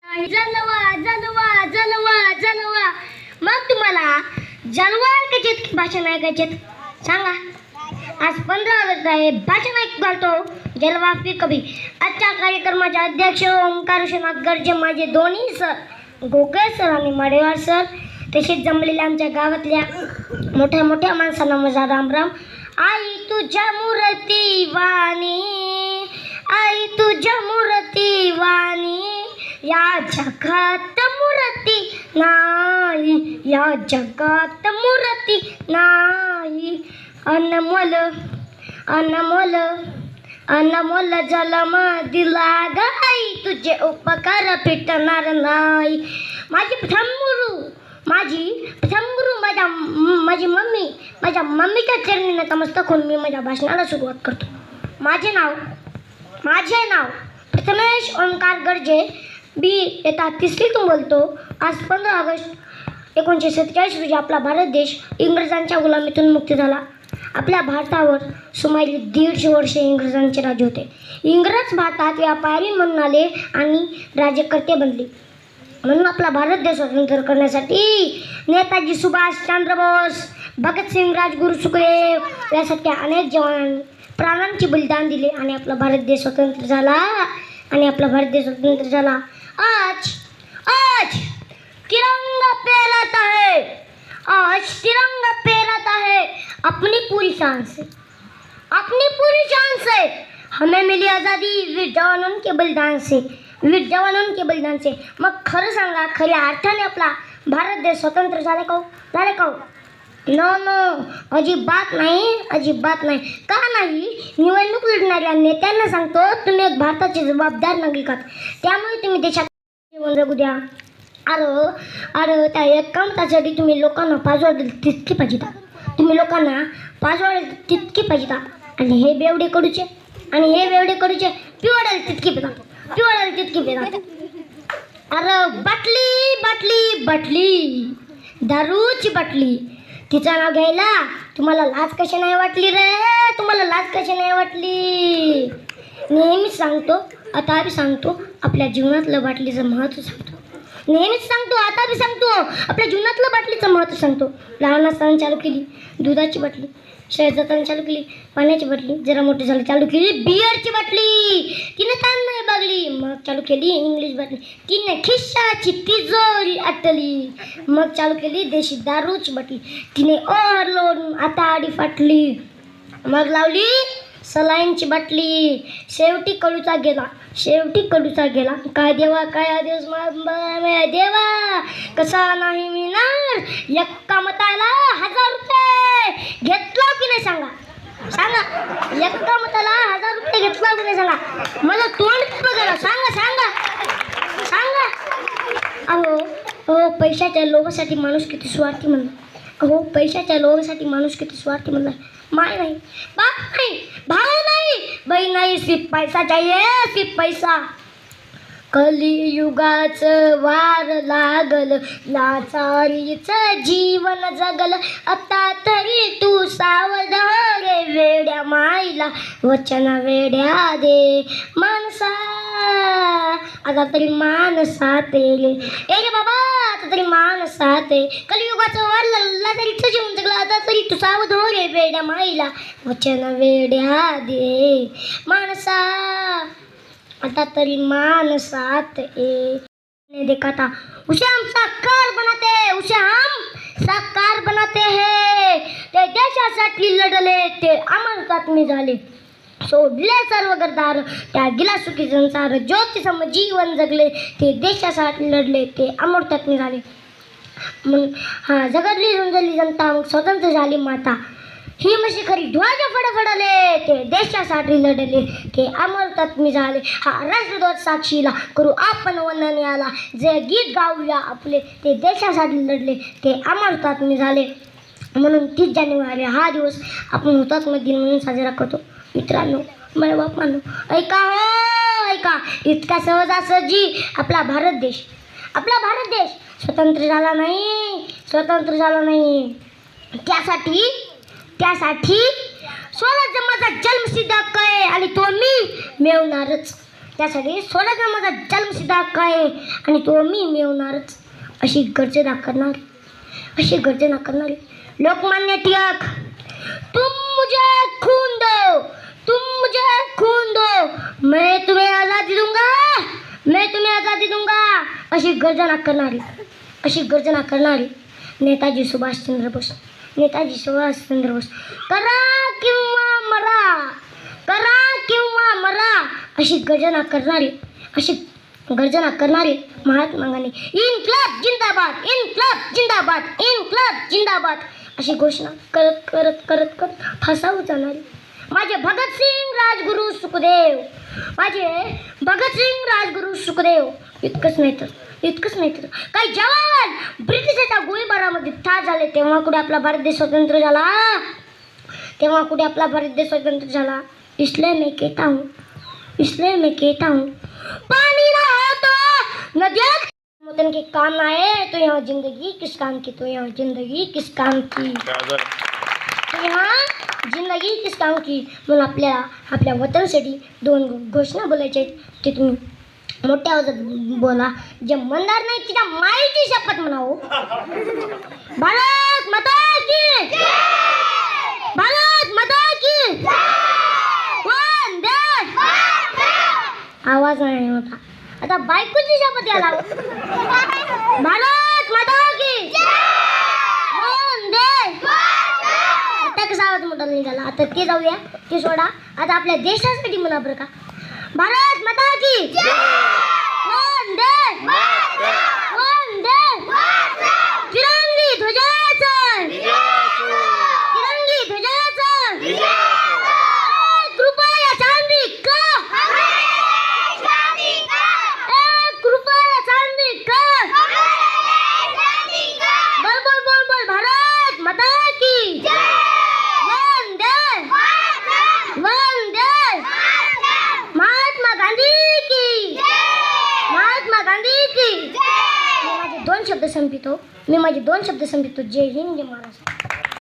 जलवा जलवा जलवा जलवा. मग तुम्हाला जलवा ऐकायचेत की भाषण ऐकायचेत सांगा. आज 15 ऑगस्ट आहे. भाषण ऐकू घालतो जलवा फिर कभी. आजच्या कार्यक्रमाचे अध्यक्ष ओंकार विश्वनाथ गर्जे, माझे दोन्ही सर गोगळे सर आणि माडेवार सर, तसेच जमलेल्या आमच्या गावातल्या मोठ्या मोठ्या माणसांना माझा रामराम. आई तुझ्या मूर्ती वाणी, आई तुझ्या मूर्ती वाणी, या जगात मूर्ती नाही, या जगात मूर्ती नाही. अनमोल अनमोल अनमोल जन्म दिला ग आई, तुझे उपकार फिटणार नाही. माझी प्रथमगुरु माझी मम्मी, माझ्या मम्मीच्या चरणी नतमस्तक होऊन मी माझ्या भाषणाला सुरुवात करतो. माझे नाव प्रथमेश ओंकार गर्जे, बी येता तिसरीतून बोलतो. आज 15 ऑगस्ट 1947 रोजी आपला भारत देश इंग्रजांच्या गुलामीतून मुक्त झाला. आपल्या भारतावर सुमारे 150 वर्षे इंग्रजांचे राज्य होते. इंग्रज भारतात व्यापारी म्हणून आले आणि राज्यकर्ते बनले. म्हणून आपला भारत देश स्वतंत्र करण्यासाठी नेताजी सुभाषचंद्र बोस, भगतसिंग, राजगुरू, सुखदेव यासारख्या अनेक जवानांनी प्राणांचे बलिदान दिले आणि आपला भारत देश स्वतंत्र झाला. आज तिरंगा फहराता है, आज तिरंगा फहराता है अपनी पूरी शान से. हमें मिली आज़ादी वीर जवानों के बलिदान से. मग खरं सांगा, खऱ्या अर्थाने आपला भारत देश स्वतंत्र झाले का? नो, अजिबात नाही. का नाही? निवडणूक लढणाऱ्या नेत्यांना सांगतो, तुम्ही एक भारताचे जबाबदार नागरिक आहात, त्यामुळे तुम्ही देशात जीवन जगू द्या. अरे त्या एक कामतासाठी तुम्ही लोकांना पाजवाड तितकी पाहिजे. आणि हे बेवडे कडूचे पिवडायला तितकी पितात. अरे बाटली दारूची बाटली, तिचं नाव घ्यायला तुम्हाला लाज कशी नाही वाटली रे? नेहमीच सांगतो, आता बी सांगतो, आपल्या जीवनातलं बाटलीचं महत्त्व सांगतो. आता बी सांगतो, आपल्या जीवनातलं बाटलीचं महत्त्व सांगतो. लहान असताना चालू केली दुधाची बाटली, शाळेत जाताना चालू केली पाण्याची बाटली, जरा मोठी झाली चालू केली बिअरची बाटली, तिने ताण नाही बागली, मग चालू केली इंग्लिश बाटली, तिने खिशाची तिजोरी आटली, मग चालू केली देशी दारूची बाटली, तिने ओव्हरलोड आता आडी फाटली, मग लावली सलाईनची बाटली. शेवटी कडूचा गेला. काय देवा देवा, कसा नाही मिळणार एका मताला 1000 रुपये घेतला की नाही सांगा. एका मताला 1000 रुपये घेतला की नाही सांगा. मला तोंड बघा, सांगा. अहो पैशाच्या लोभासाठी माणूस किती स्वार्थी म्हणला. माय नाही, बाप नाही, भाव नाही, बहीण नाही, सिर्फ पैसा चाहिए, सिर्फ पैसा. कलियुगाचं वार लागल, लाचारीचं जीवन जगल, आता तरी तू सावध रे वेड्या माईला वचन वेड्या दे माणसा. आता तरी माणसात रे बाबा, आता तरी माणसात. कलियुगाचं वार लाचारीचं जीवन जगल, आता तरी तू सावध रे वेड्या माईला वचन वेड्या दे माणसा. आता तरी मानसात देखा था उसे हम साकार बनाते हैं. ते देशासाठी लढले, ते अमरतात्मे झाले, सोडले सर्व गरदार, त्या गिला सुखी संसार, ज्योतिसम जीवन जगले, ते देशासाठी लढले, ते अमरतात्मे झाले. मग जगडली रुंजली जनता, मग स्वतंत्र झाली माता. ही मशी खरी ध्वज फडफडले, ते देशासाठी लढले, ते अमरतात्मे झाले. हा राष्ट्रध्वज साक्षीला करू आपण वंदन याला, जे गीत गाऊया आपले, ते देशासाठी लढले, ते अमरतात्मे झाले. म्हणून 30 जानेवारी हा दिवस आपण हुतात्मा दिन म्हणून साजरा करतो. मित्रांनो, माझ्या बापांनो, ऐका, इतका सहजासहजी आपला भारत देश स्वतंत्र झाला नाही. त्यासाठी स्वराज्य माझा जन्मसिद्ध हक्क आहे आणि तो मी मिळवणारच. त्यासाठी स्वराज्य माझा जन्मसिद्ध हक्क आहे आणि तो मी मिळवणारच अशी गर्जना करणारी लोकमान्य टिळक, तुम मुझे खून दो, मैं तुम्हें आजादी दूंगा अशी गर्जना करणारी नेताजी सुभाषचंद्र बोस. करा किंवा मरा अशी गर्जना करणारी महात्मा गांधी. इन्क्लाब जिंदाबाद अशी घोषणा करत फासावर जाणारी माझे भगतसिंग राजगुरू सुखदेव. इतकंच नाही तर काही जवान ब्रिटिशांच्या गोळीबारामध्ये ठार झाले तेव्हा कुठे आपला भारत देश स्वतंत्र झाला. इसलिए मैं कहता हूँ पानी ना हो तो नदियाँ वतन के काम ना आए तो यहाँ जिंदगी किस काम की. म्हणून आपल्या वतनसाठी 2 घोषणा बोलायच्या आहेत ते तुम्ही मोठ्या आवाजात बोला. जे म्हणणार नाही तिच्या माईची शपथ म्हणावं. भारत माता की वंदे. आवाज नाही होता. आता बायकोची शपथ घ्यायला. भारत माता की वंदे. आता कसा आवाज मोठा नाही झाला. आता ते जाऊया, ते सोडा. आता आपल्या देशासाठी म्हणा बरं का. भारत माता की वंदे. तिरंगी ध्वजाचा कृपया चांदी का बोल भारत माता की वंदे. महात्मा गांधी की. मी माझे 2 शब्द संपितो. जय हिंद, जय महाराष्ट्र.